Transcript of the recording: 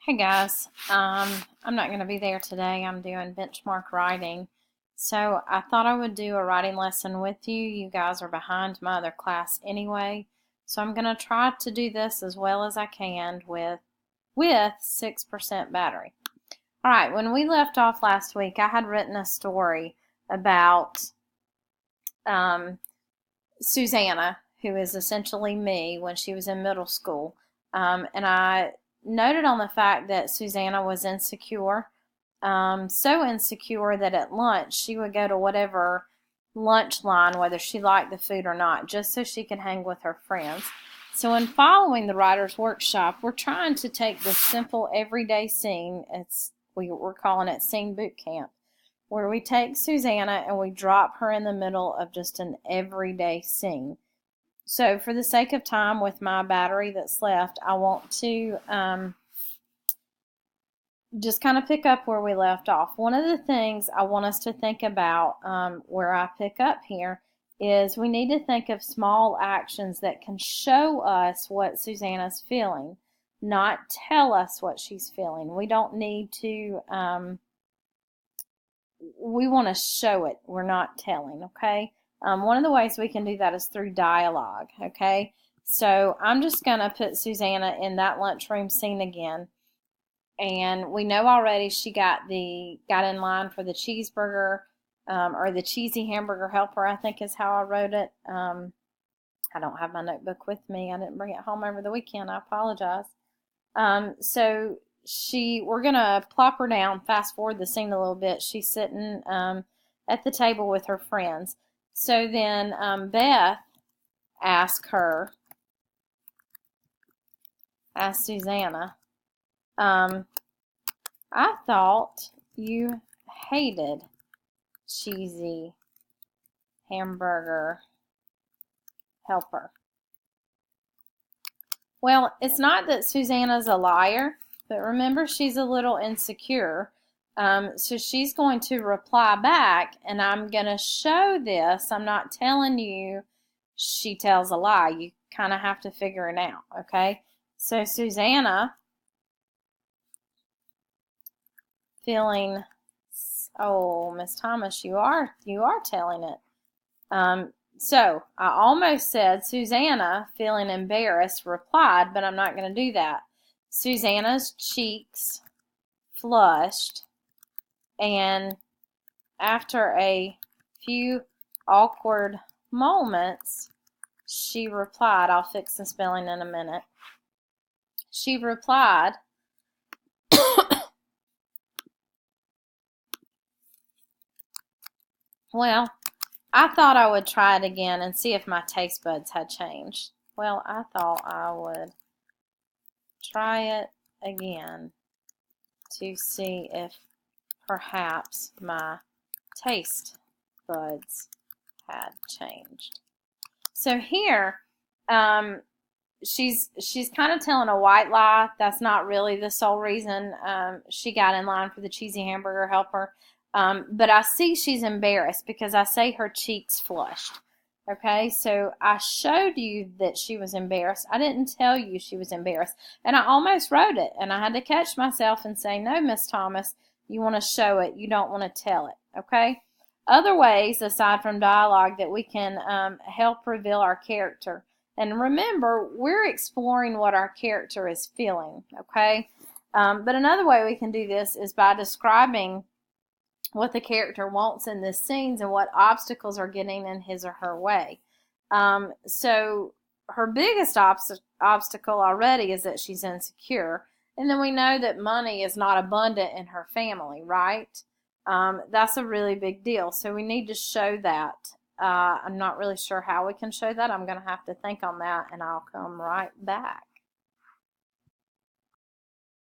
Hey guys, I'm not going to be there today. I'm doing benchmark writing. So I thought I would do a writing lesson with you. You guys are behind my other class anyway. So I'm going to try to do this as well as I can with 6% battery. All right, when we left off last week, I had written a story about Susanna, who is essentially me when she was in middle school. And I noted on the fact that Susanna was insecure, so insecure that at lunch she would go to whatever lunch line, whether she liked the food or not, just so she could hang with her friends. So in following the writer's workshop, we're trying to take this simple everyday scene. We're calling it Scene Bootcamp, where we take Susanna and we drop her in the middle of just an everyday scene. So for the sake of time with my battery that's left, I want to just kind of pick up where we left off. One of the things I want us to think about where I pick up here is we need to think of small actions that can show us what Susanna's feeling, not tell us what she's feeling. We don't need to, we want to show it. We're not telling, okay? One of the ways we can do that is through dialogue, okay? So I'm just going to put Susanna in that lunchroom scene again. And we know already she got in line for the cheeseburger, or the cheesy hamburger helper, I think is how I wrote it. I don't have my notebook with me. I didn't bring it home over the weekend. I apologize. So we're going to plop her down, fast forward the scene a little bit. She's sitting at the table with her friends. So then Beth asked Susanna, I thought you hated cheesy hamburger helper. Well, it's not that Susanna's a liar, but remember she's a little insecure. So she's going to reply back, and I'm going to show this. I'm not telling you she tells a lie. You kind of have to figure it out, okay? So Susanna, feeling, oh, Miss Thomas, you are telling it. So I almost said Susanna, feeling embarrassed, replied, but I'm not going to do that. Susanna's cheeks flushed, and after a few awkward moments, she replied, I'll fix the spelling in a minute. She replied, well, I thought I would try it again and see if my taste buds had changed. Well, I thought I would try it again to see if perhaps my taste buds had changed. So here, she's kind of telling a white lie. That's not really the sole reason she got in line for the cheesy hamburger helper. But I see she's embarrassed because I say her cheeks flushed. Okay, so I showed you that she was embarrassed. I didn't tell you she was embarrassed. And I almost wrote it, and I had to catch myself and say, no, Miss Thomas, you want to show it. You don't want to tell it, okay? Other ways, aside from dialogue, that we can help reveal our character. And remember, we're exploring what our character is feeling, okay? But another way we can do this is by describing what the character wants in this scenes and what obstacles are getting in his or her way. So her biggest obstacle already is that she's insecure. And then we know that money is not abundant in her family, right? That's a really big deal. So we need to show that. I'm not really sure how we can show that. I'm going to have to think on that, and I'll come right back.